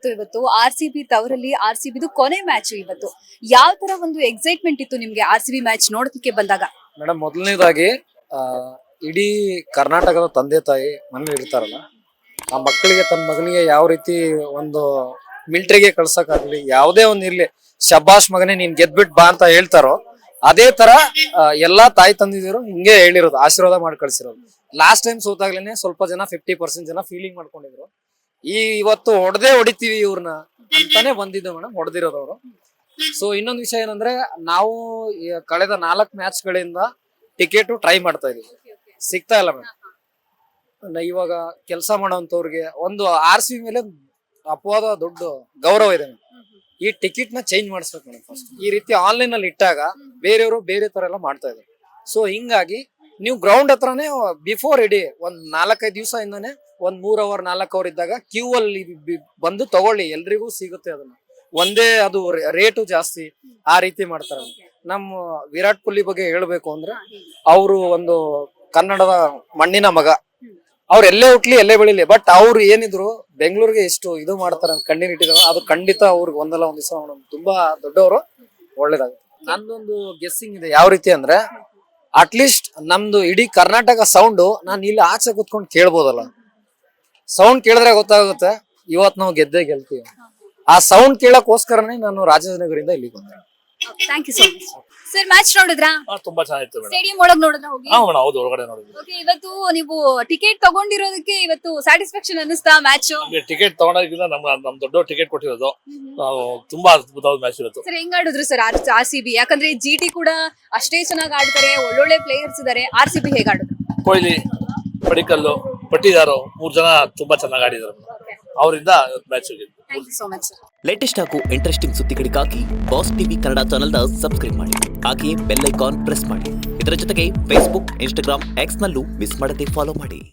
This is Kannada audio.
ಇತ್ತು ಇವತ್ತು RCB ತವರಲ್ಲಿ RCBದು ಕೊನೆ ಮ್ಯಾಚ್ ಇವತ್ತು. ಯಾವ ತರ ಒಂದು ಎಕ್ಸೈಟ್ಮೆಂಟ್ ಇತ್ತು ನಿಮ್ಗೆ RCB ಮ್ಯಾಚ್ ನೋಡೋದಕ್ಕೆ ಬಂದಾಗ? ಮೇಡಮ್, ಮೊದಲನೇದಾಗಿ ಇಡೀ ಕರ್ನಾಟಕದ ತಂದೆ ತಾಯಿ ಮನೇಲಿ ಇರ್ತಾರಲ್ಲ, ಆ ಮಕ್ಕಳಿಗೆ ತನ್ನ ಮಗನಿಗೆ ಯಾವ ರೀತಿ ಒಂದು ಮಿಲಿಟರಿಗೆ ಕಳ್ಸಕ್ಕಾಗ್ಲಿ, ಯಾವುದೇ ಒಂದು ಇರ್ಲಿ, ಶಬ್ಬಾಷ್ ಮಗನೇ ನೀನ್ ಗೆದ್ಬಿಟ್ ಬಾ ಅಂತ ಹೇಳ್ತಾರೋ, ಅದೇ ತರ ಎಲ್ಲಾ ತಾಯಿ ತಂದಿದ್ರು ಹಿಂಗೆ ಹೇಳಿರೋದು, ಆಶೀರ್ವಾದ ಮಾಡಿ ಕಳ್ಸಿರೋದು. ಲಾಸ್ಟ್ ಟೈಮ್ ಸೋತಾಗ್ಲೇನೆ ಸ್ವಲ್ಪ ಜನ 50% ಜನ ಫೀಲಿಂಗ್ ಮಾಡ್ಕೊಂಡಿದ್ರು. ಇವತ್ತು ಹೊಡಿತೀವಿ ಇವ್ರನ್ನ ಅಂತಾನೆ ಬಂದಿದ್ದು ಮೇಡಮ್, ಹೊಡೆದಿರೋದವ್ರು. ಸೊ ಇನ್ನೊಂದು ವಿಷಯ ಏನಂದ್ರೆ, ನಾವು ಕಳೆದ 4 ಮ್ಯಾಚ್ಗಳಿಂದ ಟಿಕೆಟ್ ಟ್ರೈ ಮಾಡ್ತಾ ಇದೀವಿ, ಸಿಗ್ತಾ ಇಲ್ಲ ಮೇಡಮ್. ಇವಾಗ ಕೆಲಸ ಮಾಡೋಂಥವ್ರಿಗೆ ಒಂದು RCB ಮೇಲೆ ಅಪವಾದ ದೊಡ್ಡ ಗೌರವ ಇದೆ ಮೇಡಮ್. ಈ ಟಿಕೆಟ್ ನ ಚೇಂಜ್ ಮಾಡಿಸ್ಬೇಕು ಮೇಡಮ್ ಫಸ್ಟ್. ಈ ರೀತಿ ಆನ್ಲೈನ್ ಅಲ್ಲಿ ಇಟ್ಟಾಗ ಬೇರೆಯವರು ಬೇರೆ ತರ ಎಲ್ಲ ಮಾಡ್ತಾ ಇದ್ದಾರೆ. ಸೊ ಹಿಂಗಾಗಿ ನೀವು ಗ್ರೌಂಡ್ ಹತ್ರನೇ ಬಿಫೋರ್ ಇಡಿ ಒಂದ್ 4-5 ದಿವಸ ಇಂದಾನೆ ಒಂದ್ 3 ಅವರ್ 4 ಅವರ್ ಇದ್ದಾಗ ಕ್ಯೂ ಅಲ್ಲಿ ಬಂದು ತಗೊಳ್ಳಿ, ಎಲ್ರಿಗೂ ಸಿಗುತ್ತೆ. ಅದನ್ನ ಒಂದೇ ಅದು ರೇಟು ಜಾಸ್ತಿ ಆ ರೀತಿ ಮಾಡ್ತಾರೆ. ನಮ್ಮ ವಿರಾಟ್ ಕೊಹ್ಲಿ ಬಗ್ಗೆ ಹೇಳ್ಬೇಕು ಅಂದ್ರೆ, ಅವರು ಒಂದು ಕನ್ನಡದ ಮಣ್ಣಿನ ಮಗ. ಅವ್ರು ಎಲ್ಲೇ ಹುಟ್ಲಿ ಎಲ್ಲೇ ಬೆಳಿಲಿ, ಬಟ್ ಅವ್ರು ಏನಿದ್ರು ಬೆಂಗಳೂರಿಗೆ ಎಷ್ಟು ಇದು ಮಾಡ್ತಾರೆ ಅಂತ ಕಣ್ಣಿನಿಟ್ಟಿದಾರ, ಅದು ಖಂಡಿತ ಅವ್ರಿಗೆ ಒಂದಲ್ಲ ಒಂದ್ ದಿವಸ ತುಂಬಾ ದೊಡ್ಡವರು, ಒಳ್ಳೇದಾಗುತ್ತೆ. ನಂದೊಂದು ಗೆಸ್ಸಿಂಗ್ ಇದೆ, ಯಾವ ರೀತಿ ಅಂದ್ರೆ, ಅಟ್ಲೀಸ್ಟ್ ನಮ್ದು ಇಡೀ ಕರ್ನಾಟಕ ಸೌಂಡು ನಾನು ಇಲ್ಲಿ ಆಚೆ ಕುತ್ಕೊಂಡು ಕೇಳ್ಬೋದಲ್ಲ. ಸೌಂಡ್ ಕೇಳಿದ್ರೆ ಗೊತ್ತಾಗುತ್ತೆ ಇವತ್ ನಾವು ಗೆಲ್ತೀವಿ. ಆ ಸೌಂಡ್ ಕೇಳಕ್ಕೋಸ್ಕರನೇ ನಾನು ರಾಜಾಜಿನಗರದಿಂದ ಇಲ್ಲಿಗೆ ಬಂದೆ. Thank you so much sir. Match ನೋಡಿದ್ರಾ? ತುಂಬಾ ಚೆನ್ನಾಗಿತ್ತು ಮೇಡಮ್. ಸ್ಟೇಡಿಯಂ ಒಳಗ್ ನೋಡಿದ್ರ ಹೋಗಿ? ಹೌದು, ಹೊರಗಡೆ ನೋಡಿದ್ವಿ. ಓಕೆ, ಇವತ್ತು ನೀವು ಟಿಕೆಟ್ ತಗೊಂಡಿರೋದಕ್ಕೆ ಇವತ್ತು ಸ್ಯಾಟಿಸ್ಫ್ಯಾಕ್ಷನ್ ಅನ್ನಿಸ್ತಾ ಮ್ಯಾಚ್? ಟಿಕೆಟ್ ತಗೊಂಡಾಗಿಂದ ನಮ್ ದೊಡ್ಡ ಟಿಕೆಟ್ ಕೊಟ್ಟಿರೋದು. ನಾವು ತುಂಬಾ ಅದ್ಭುತವಾದ ಮ್ಯಾಚ್ ಇರುತ್ತೆ ಸರ್. ಹೆಂಗ್ ಆಡಿದ್ರು ಸರ್ RCB? ಯಾಕಂದ್ರೆ GT ಕೂಡ ಅಷ್ಟೇ ಚೆನ್ನಾಗಿ ಆಡ್ತಾರೆ, ಒಳ್ಳೊಳ್ಳೆ ಪ್ಲೇಯರ್ಸ್ ಇದಾರೆ. RCB ಹೇಗ್ ಆಡಿದ್ರು? ಕೊಹ್ಲಿ, ಪಡಿಕಲ್ಲು, ಪಟ್ಟಿದಾರು 3 ಜನ ತುಂಬಾ ಚೆನ್ನಾಗಿ ಆಡಿದ್ರು. ಅವರಿಂದ ಮ್ಯಾಚ್ ಹೋಗಿದ್ದು. Thank you so much sir. Latest ಹಾಗೂ ಇಂಟ್ರೆಸ್ಟಿಂಗ್ ಸುದ್ದಿಗಳಿಗಾಗಿ ಬಾಸ್ ಟಿವಿ ಕನ್ನಡ ಚಾನೆಲ್ನ ಸಬ್ಸ್ಕ್ರೈಬ್ ಮಾಡಿ, ಹಾಗೆಯೇ ಬೆಲ್ ಐಕಾನ್ ಪ್ರೆಸ್ ಮಾಡಿ. ಇದರ ಜೊತೆಗೆ ಫೇಸ್ಬುಕ್, ಇನ್ಸ್ಟಾಗ್ರಾಮ್, ಎಕ್ಸ್ ನಲ್ಲೂ ಮಿಸ್ ಮಾಡದೆ ಫಾಲೋ ಮಾಡಿ.